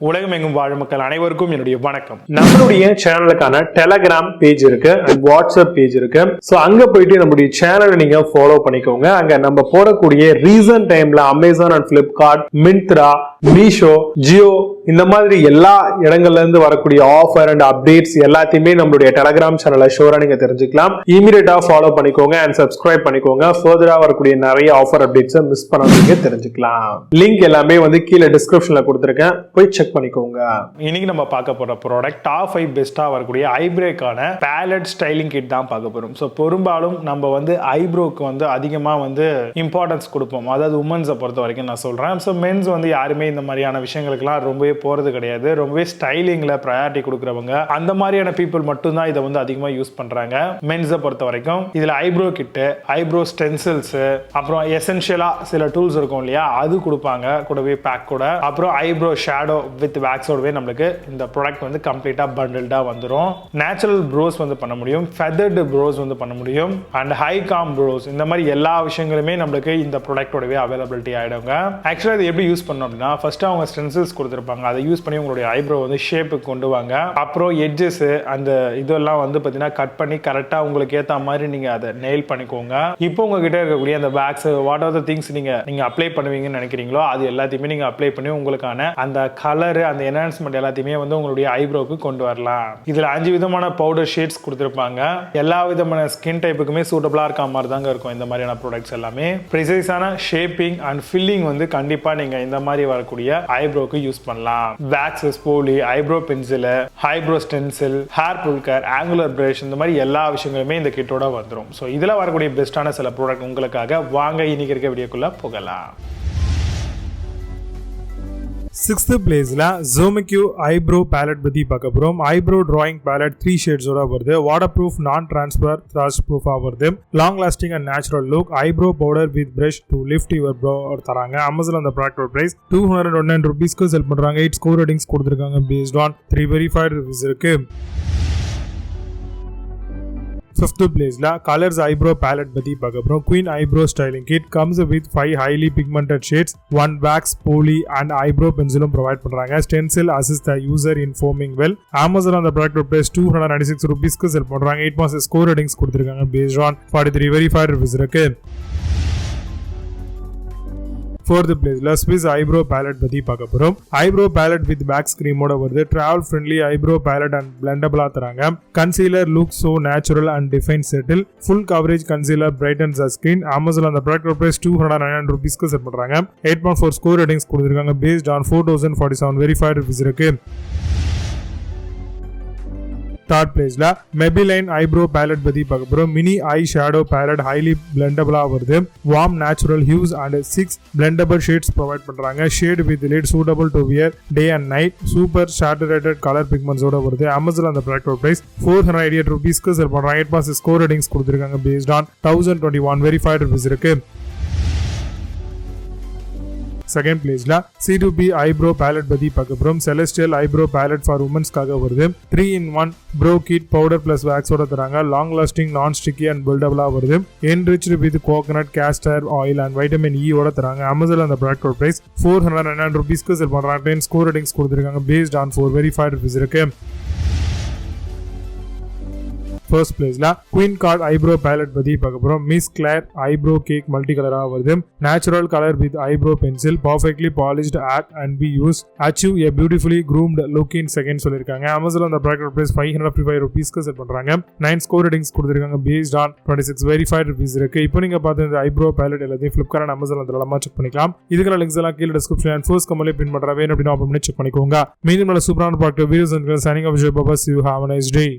உலகமெங்கும் வாழும் மக்கள் அனைவருக்கும் என்னுடைய வணக்கம். நம்மளுடைய சேனலுக்கான டெலகிராம் பேஜ் இருக்கு அண்ட் வாட்ஸ்அப் பேஜ் இருக்கு. சோ அங்க போயிட்டு நம்மளுடைய சேனலை நீங்க ஃபாலோ பண்ணிக்கோங்க. அங்க நம்ம போடக்கூடிய ரீசன்ட் டைம்ல Amazon and Flipkart, Myntra, Meesho, Jio இந்த மாதிரி எல்லா இடங்கள்ல இருந்து வரக்கூடிய ஆஃபர் அண்ட் அப்டேட்ஸ் எல்லாத்தையுமே நம்மளுடைய டெலகிராம் சேனல்ல ஷோரா நீங்க தெரிஞ்சுக்கலாம். இமீடியட்டா ஃபாலோ பண்ணிக்கோங்க அண்ட் சப்ஸ்கிரைப் பண்ணிக்கோங்க. ஃபர்தரா வரக்கூடிய நிறைய ஆஃபர் அப்டேட்ஸ் மிஸ் பண்ணாதீங்க, தெரிஞ்சுக்கலாம். லிங்க் எல்லாமே கீழே டிஸ்கிரிப்ஷன்ல கொடுத்திருக்கேன், போய் செக் பண்ணிக்கோங்க. இன்னைக்கு நம்ம பார்க்க போற ப்ராடக்ட் டாப் 5 பெஸ்டா வரக்கூடிய ஐப்ரோக்கான பேலட் ஸ்டைலிங் கிட் தான் பார்க்க போறோம். ஸோ பெரும்பாலும் நம்ம ஐப்ரோக்கு அதிகமா இம்பார்ட்டன்ஸ் கொடுப்போம். அதாவது உமன்ஸை பொறுத்த வரைக்கும் நான் சொல்றேன். ஸோ மென்ஸ் யாருமே இந்த மாதிரியான விஷயங்களுக்குலாம் ரொம்பவே போறது கிடையாது. ரொம்பவே ஸ்டைலிங்ல ப்ரையாரிட்டி கொடுக்குறவங்க அந்த மாதிரியான பீப்புள் மட்டும் தான் இதை அதிகமாக யூஸ் பண்றாங்க. மென்ஸை பொறுத்த வரைக்கும் இதுல ஐப்ரோ கிட்டு, ஐப்ரோ ஸ்டென்சில்ஸ், அப்புறம் எசென்ஷியலா சில டூல்ஸ் இருக்கும் இல்லையா, அது கொடுப்பாங்க கூடவே பேக் கூட. அப்புறம் ஐப்ரோ ஷேடோ வித் வேக்ஸோடவே நம்மளுக்கு இந்த ப்ராடக்ட் கம்ப்ளீட்டா பண்டில்டா வந்துடும். நேச்சுரல் ப்ரோஸ் பண்ண முடியும், ஃபெதர்டு ப்ரோஸ் பண்ண முடியும், அண்ட் ஹை காம் ப்ரோஸ், இந்த மாதிரி எல்லா விஷயங்களுமே நம்மளுக்கு இந்த ப்ராடக்டோடவே அவைலபிலிட்டி ஆயிடுங்க. ஆக்சுவலா இது எப்படி யூஸ் பண்ணணும் அப்படின்னா, ஃபர்ஸ்ட் அவங்க ஸ்டென்சில்ஸ் கொடுத்துருப்பாங்க, அதை யூஸ் பண்ணி உங்களுடைய ஐப்ரோ ஷேப்புக்கு கொண்டு வாங்க. அப்புறம் எட்ஜஸ் அந்த இதெல்லாம் பார்த்தீங்கன்னா கட் பண்ணி கரெக்டாக உங்களுக்கு ஏற்ற மாதிரி நீங்கள் அதை நெயில் பண்ணிக்கோங்க. இப்போ உங்ககிட்ட இருக்கக்கூடிய அந்த wax, what are the things நீங்கள் அப்ளை பண்ணுவீங்கன்னு நினைக்கிறீங்களோ அது எல்லாத்தையுமே நீங்கள் அப்ளை பண்ணி உங்களுக்கான அந்த கலர், அந்த என்ஹான்ஸ்மெண்ட் எல்லாத்தையுமே உங்களுடைய ஐப்ரோக்கு கொண்டு வரலாம். இதில் 5 விதமான பவுடர் ஷேட்ஸ் கொடுத்துருப்பாங்க. எல்லா விதமான ஸ்கின் டைப்புக்குமே சூட்டபிளா இருக்க மாதிரி தாங்க இருக்கும் இந்த மாதிரியான ப்ராடக்ட்ஸ் எல்லாமே. ப்ரிசைஸான ஷேப்பிங் அண்ட் ஃபில்லிங் கண்டிப்பா நீங்க இந்த மாதிரி வரக்கூடிய ஐப்ரோக்கு யூஸ் பண்ணலாம். Wax, spoolie, eyebrow pencil, eyebrow stencil, hair plucker, angular brush, இந்த மாதிரி எல்லா விஷயங்களுமே இந்த கிட்டோட வந்துடும். ஸோ இதில் வரக்கூடிய பெஸ்டான சில ப்ராடக்ட் உங்களுக்காக வாங்க இன்னைக்கு இருக்க வீடியோக்குள்ள போகலாம். 6th பிளேஸ்ல Zomicue ஐப்ரோ பேலட் பத்தி பார்க்க போறோம். ஐப்ரோ டிராயிங் பேலட் 3 ஷேட்ஸோட வருது. Water proof, non transfer, thrust ப்ரூஃபா வருது. Long lasting and natural look. Eyebrow powder with brush to lift your brow தராங்க. அமேசான் அந்த ப்ராடக்ட் பிரைஸ் 209 ரூபீஸ்க்கு செல் பண்றாங்க. 8 ஸ்கோர் ரேட்டிங்ஸ் கொடுத்திருக்காங்க பேஸ்ட் ஆன் 3 வெரிஃபைட் ரிவ்யூஸ் இருக்கு. 5th பிளேஸ்ல கலர்ஸ் ஐப்ரோ பேலட் பத்தி பார்க்க போறோம். Queen eyebrow styling kit comes with 5 highly pigmented shades, 1 wax, poly and eyebrow pencilum provide பண்றாங்க. Stencil assist the user in forming well. Amazon அந்த product price 296 ரூபீஸ்க்கு sell பண்றாங்க. 8 மாசம் ஸ்கோர் ரேட்டிங்ஸ் கொடுத்திருக்காங்க based on 43 verified reviews இருக்கு. 4th பிளேஸ்ல Swiss eyebrow palette பத்தி பார்க்க போறோம். ஐப்ரோ பேலட் வித் பேக் ஸ்கிரீமோட வருது. Travel friendly eyebrow palette and பிளெண்டபிளா தராங்க. Concealer look so natural and define settle. Full coverage concealer brightens the skin. Amazon அந்த ப்ராடக்ட் பிரைஸ் 209 ரூபீஸ்க்கு செல் பண்றாங்க. 8.4 ஸ்கோர் ரேட்டிங்ஸ் கொடுத்திருக்காங்க பேஸ்ட் ஆன் 4047 வெரிஃபைட் ரிவ்யூஸ் இருக்கு. 3rd பிளேஸ்ல Maybelline ஐப்ரோ பேலட் பத்தி பார்க்க போறோம். Mini eye shadow palette highly பிளெண்டபிளா வருது. Warm natural hues and 6 blendable shades provide பண்றாங்க. Shade with lid suitable to wear day and night. Super saturated colour பிக்மெண்ட்ஸோட வருது. அமேசான் அந்த ப்ராடக்ட் பிரைஸ் 488 ரூபீஸ்க்கு செல் பண்றாங்க. 8 ஸ்கோர் ரேட்டிங்ஸ் கொடுத்திருக்காங்க பேஸ்ட் ஆன் 1021 வெரிஃபைட் ரிவ்யூஸ் இருக்கு. 2nd பிளேஸ்ல C2B ஐப்ரோ பேலட் பத்தி பார்க்க போறோம். செலஸ்டியல் ஐப்ரோ பேலட் ஃபார் உமன்ஸ்க்காக வருது. 3-in-1 brow kit powder plus வேக்ஸோட தராங்க. Long lasting, non sticky and பில்டபிளா வருது. Enriched with coconut, castor oil and vitamin E ஓட தராங்க. அமேசான் அந்த ப்ராடக்ட் பிரைஸ் 409 ரூபீஸ்க்கு செல் பண்றாங்க. 10 ஸ்கோர் ரேட்டிங்ஸ் கொடுத்திருக்காங்க பேஸ்ட் ஆன் 4 வெரிஃபைட் ரிவ்யூஸ் இருக்கு. 1st பிளேஸ்ல குயின் கார்ட் ஐப்ரோ பேலட் பத்தி பார்க்க போறோம். Miss Claire eyebrow cake multi கலரா வருது. Natural colour with eyebrow pencil, perfectly polished add and be use, achieve a beautifully groomed look in second சொல்லிருக்காங்க. Amazon அந்த product price 555 ரூபீஸ்க்கு sell பண்றாங்க. 9 score ratings கொடுத்திருக்காங்க பேஸ்ட் ஆன் 26 வெரிஃபைட் ரிவ்யூஸ் இருக்கு. இப்போ நீங்க பார்த்த இந்த ஐப்ரோ பேலட் எல்லாத்தையும் ஃபிளிப்கார்ட் அண்ட் அமேசான் அதெல்லாம் செக் பண்ணிக்கலாம். இதுக்கான லிங்க்ஸ் எல்லாம் கீழே டிஸ்கிரிப்ஷன் அண்ட் ஃபர்ஸ்ட் கமெண்ட்ல பின் பண்றேன். வேணும் அப்படினா ஆப்பன் பண்ணி செக் பண்ணிக்கோங்க. மீண்டும் நல்ல சூப்பரான product videos signing off. See you. Have a nice day.